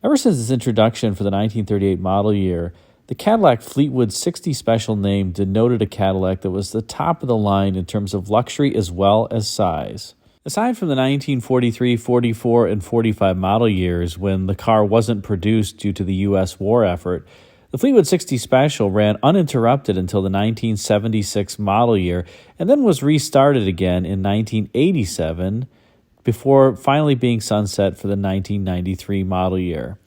Ever since its introduction for the 1938 model year, the Cadillac Fleetwood 60 Special name denoted a Cadillac that was the top of the line in terms of luxury as well as size. Aside from the 1943, 44, and 45 model years when the car wasn't produced due to the U.S. war effort, the Fleetwood 60 Special ran uninterrupted until the 1976 model year and then was restarted again in 1987 before finally being sunset for the 1993 model year.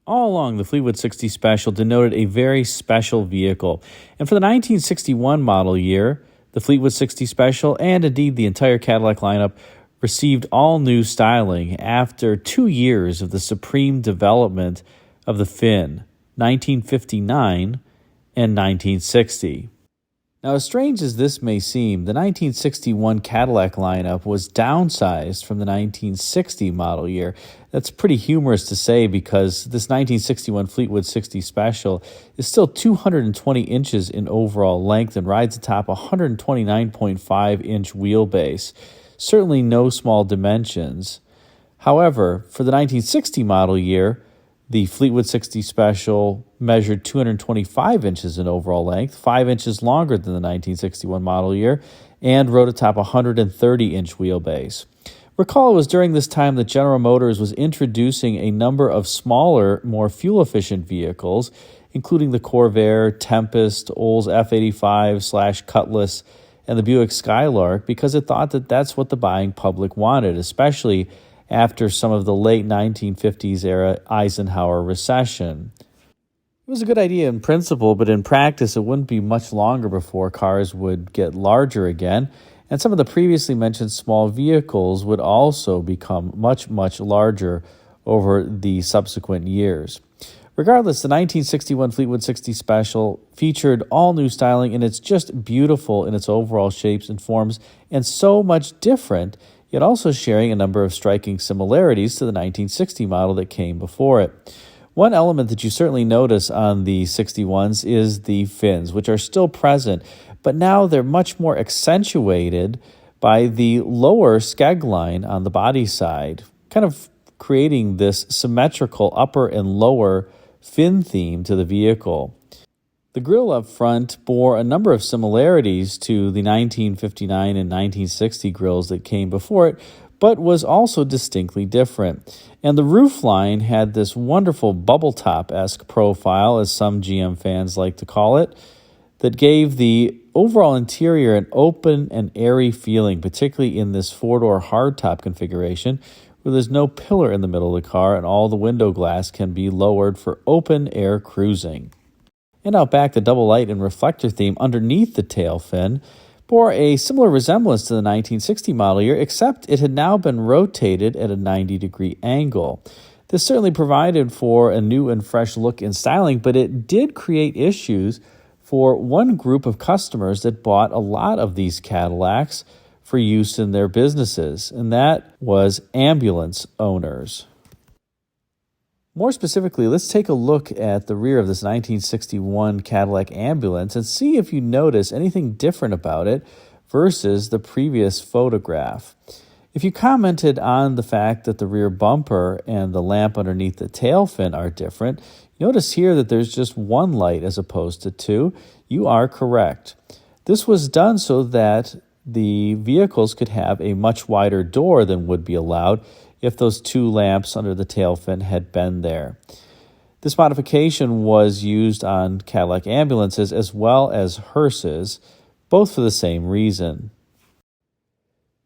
All along, the Fleetwood 60 Special denoted a very special vehicle. And for the 1961 model year, the Fleetwood 60 Special, and indeed the entire Cadillac lineup, received all new styling after 2 years of the supreme development of the fin, 1959 and 1960. Now, as strange as this may seem, the 1961 Cadillac lineup was downsized from the 1960 model year. That's pretty humorous to say because this 1961 Fleetwood 60 Special is still 220 inches in overall length and rides atop a 129.5-inch wheelbase. Certainly no small dimensions. However, for the 1960 model year, the Fleetwood 60 Special measured 225 inches in overall length, 5 inches longer than the 1961 model year, and rode atop a 130-inch wheelbase. Recall it was during this time that General Motors was introducing a number of smaller, more fuel-efficient vehicles, including the Corvair, Tempest, Olds F-85/Cutlass, and the Buick Skylark, because it thought that that's what the buying public wanted, especially after some of the late 1950s era Eisenhower recession. It was a good idea in principle, but in practice it wouldn't be much longer before cars would get larger again, and some of the previously mentioned small vehicles would also become much, much larger over the subsequent years. Regardless, the 1961 Fleetwood 60 Special featured all new styling, and it's just beautiful in its overall shapes and forms, and so much different, yet also sharing a number of striking similarities to the 1960 model that came before it. One element that you certainly notice on the 61s is the fins, which are still present, but now they're much more accentuated by the lower skeg line on the body side, kind of creating this symmetrical upper and lower fin theme to the vehicle. The grille up front bore a number of similarities to the 1959 and 1960 grilles that came before it, but was also distinctly different. And the roofline had this wonderful bubble top-esque profile, as some GM fans like to call it, that gave the overall interior an open and airy feeling, particularly in this four-door hardtop configuration, where there's no pillar in the middle of the car and all the window glass can be lowered for open-air cruising. And out back, the double light and reflector theme underneath the tail fin bore a similar resemblance to the 1960 model year, except it had now been rotated at a 90-degree angle. This certainly provided for a new and fresh look and styling, but it did create issues for one group of customers that bought a lot of these Cadillacs for use in their businesses, and that was ambulance owners. More specifically, let's take a look at the rear of this 1961 Cadillac ambulance and see if you notice anything different about it versus the previous photograph. If you commented on the fact that the rear bumper and the lamp underneath the tail fin are different, notice here that there's just one light as opposed to two. You are correct. This was done so that the vehicles could have a much wider door than would be allowed if those two lamps under the tail fin had been there. This modification was used on Cadillac ambulances as well as hearses, both for the same reason.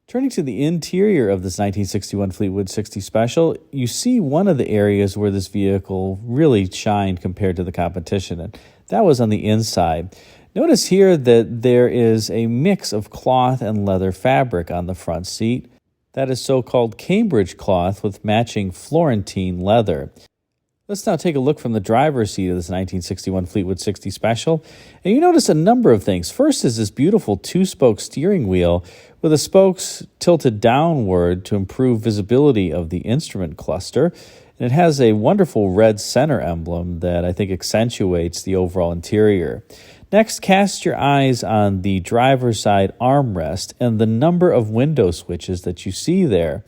Turning to the interior of this 1961 Fleetwood 60 Special, you see one of the areas where this vehicle really shined compared to the competition, and that was on the inside. Notice here that there is a mix of cloth and leather fabric on the front seat. That is so-called Cambridge cloth with matching Florentine leather. Let's now take a look from the driver's seat of this 1961 Fleetwood 60 Special, and you notice a number of things. First is this beautiful two-spoke steering wheel with the spokes tilted downward to improve visibility of the instrument cluster, and it has a wonderful red center emblem that I think accentuates the overall interior. Next, cast your eyes on the driver's side armrest and the number of window switches that you see there.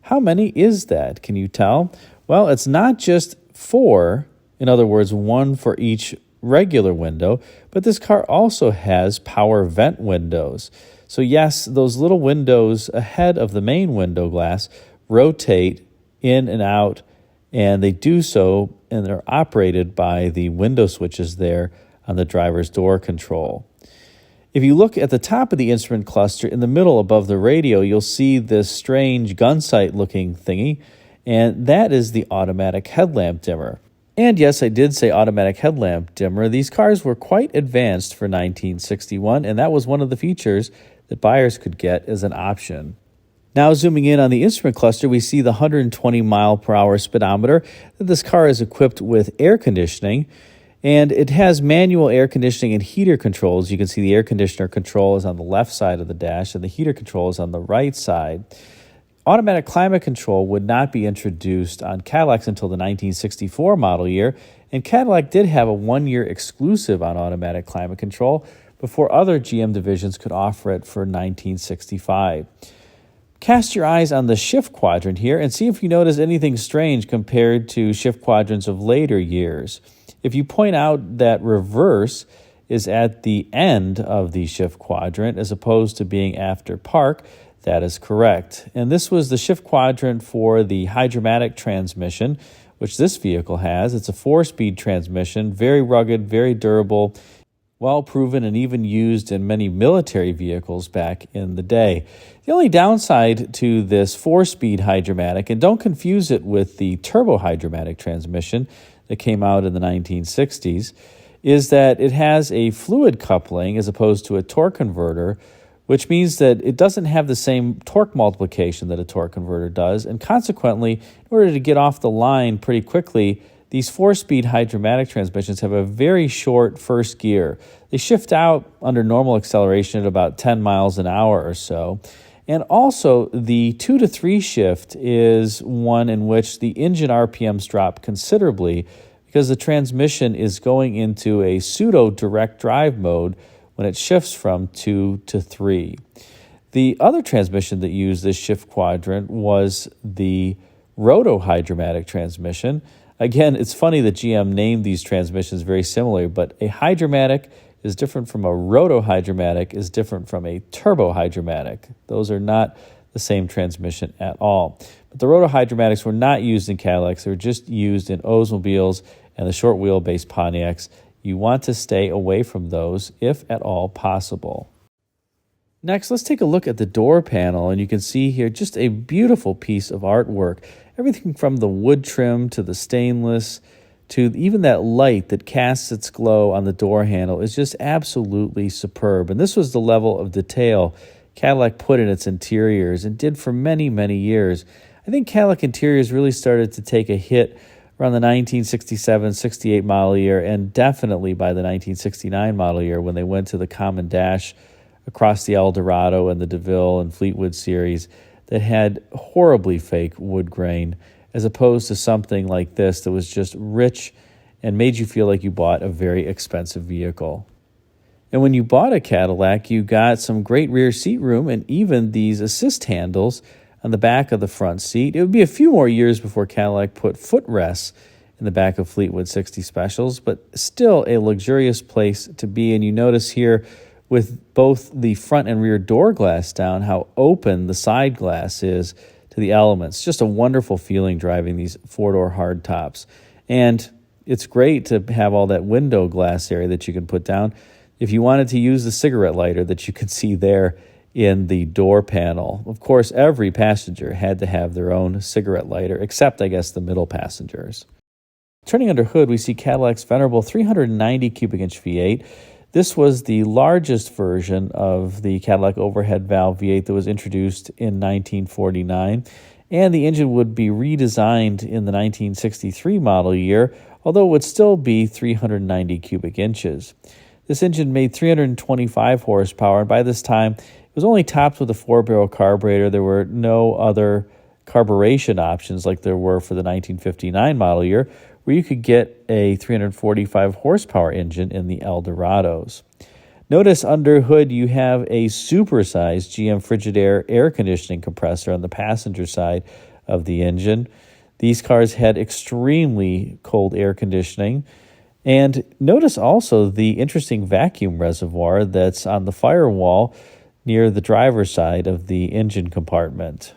How many is that? Can you tell? Well, it's not just four, in other words, one for each regular window, but this car also has power vent windows. So yes, those little windows ahead of the main window glass rotate in and out, and they do so, and they're operated by the window switches there on the driver's door control. If you look at the top of the instrument cluster in the middle above the radio, you'll see this strange gun sight looking thingy, and that is the automatic headlamp dimmer. And yes, I did say automatic headlamp dimmer. These cars were quite advanced for 1961, and that was one of the features that buyers could get as an option. Now, zooming in on the instrument cluster, we see the 120 mile per hour speedometer. This car is equipped with air conditioning, and it has manual air conditioning and heater controls. You can see the air conditioner control is on the left side of the dash, and the heater control is on the right side. Automatic climate control would not be introduced on Cadillacs until the 1964 model year, and Cadillac did have a one-year exclusive on automatic climate control before other GM divisions could offer it for 1965. Cast your eyes on the shift quadrant here and see if you notice anything strange compared to shift quadrants of later years. If you point out that reverse is at the end of the shift quadrant as opposed to being after park, that is correct. And this was the shift quadrant for the hydromatic transmission, which this vehicle has. It's a 4-speed transmission, very rugged, very durable, well proven, and even used in many military vehicles back in the day. The only downside to this 4-speed hydromatic, and don't confuse it with the turbo hydromatic transmission that came out in the 1960s, is that it has a fluid coupling as opposed to a torque converter, which means that it doesn't have the same torque multiplication that a torque converter does, and consequently, in order to get off the line pretty quickly, these 4-speed hydromatic transmissions have a very short first gear. They shift out under normal acceleration at about 10 miles an hour or so. And also, the 2 to 3 shift is one in which the engine RPMs drop considerably because the transmission is going into a pseudo-direct drive mode when it shifts from 2 to 3. The other transmission that used this shift quadrant was the roto-hydromatic transmission. Again, it's funny that GM named these transmissions very similarly, but a hydromatic is different from a roto-hydromatic is different from a turbo-hydromatic. Those are not the same transmission at all. But the roto-hydromatics were not used in Cadillacs. They were just used in Oldsmobiles and the short wheelbase Pontiacs. You want to stay away from those if at all possible. Next, let's take a look at the door panel, and you can see here just a beautiful piece of artwork. Everything from the wood trim to the stainless to even that light that casts its glow on the door handle is just absolutely superb. And this was the level of detail Cadillac put in its interiors and did for many, many years. I think Cadillac interiors really started to take a hit around the 1967-68 model year, and definitely by the 1969 model year when they went to the common dash across the Eldorado and the DeVille and Fleetwood series that had horribly fake wood grain, as opposed to something like this that was just rich and made you feel like you bought a very expensive vehicle. And when you bought a Cadillac, you got some great rear seat room and even these assist handles on the back of the front seat. It would be a few more years before Cadillac put footrests in the back of Fleetwood 60 Specials, but still a luxurious place to be. And you notice here with both the front and rear door glass down how open the side glass is to the elements. Just a wonderful feeling driving these four-door hardtops. And it's great to have all that window glass area that you can put down if you wanted to use the cigarette lighter that you could see there in the door panel. Of course, every passenger had to have their own cigarette lighter, except, I guess, the middle passengers. Turning under hood, we see Cadillac's venerable 390 cubic inch V8. This was the largest version of the Cadillac overhead valve V8 that was introduced in 1949, and the engine would be redesigned in the 1963 model year, although it would still be 390 cubic inches. This engine made 325 horsepower, and by this time, it was only topped with a 4-barrel carburetor. There were no other carburation options like there were for the 1959 model year, where you could get a 345 horsepower engine in the Eldorados. Notice under hood you have a supersized GM Frigidaire air conditioning compressor on the passenger side of the engine. These cars had extremely cold air conditioning. And notice also the interesting vacuum reservoir that's on the firewall near the driver's side of the engine compartment.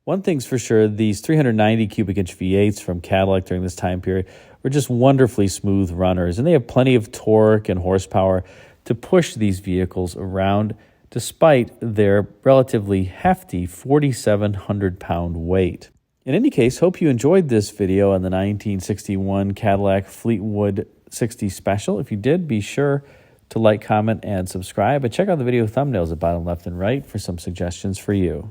One thing's for sure, these 390 cubic inch V8s from Cadillac during this time period were just wonderfully smooth runners, and they have plenty of torque and horsepower to push these vehicles around despite their relatively hefty 4,700-pound weight. In any case, hope you enjoyed this video on the 1961 Cadillac Fleetwood 60 Special. If you did, be sure to like, comment, and subscribe. And check out the video thumbnails at bottom left and right for some suggestions for you.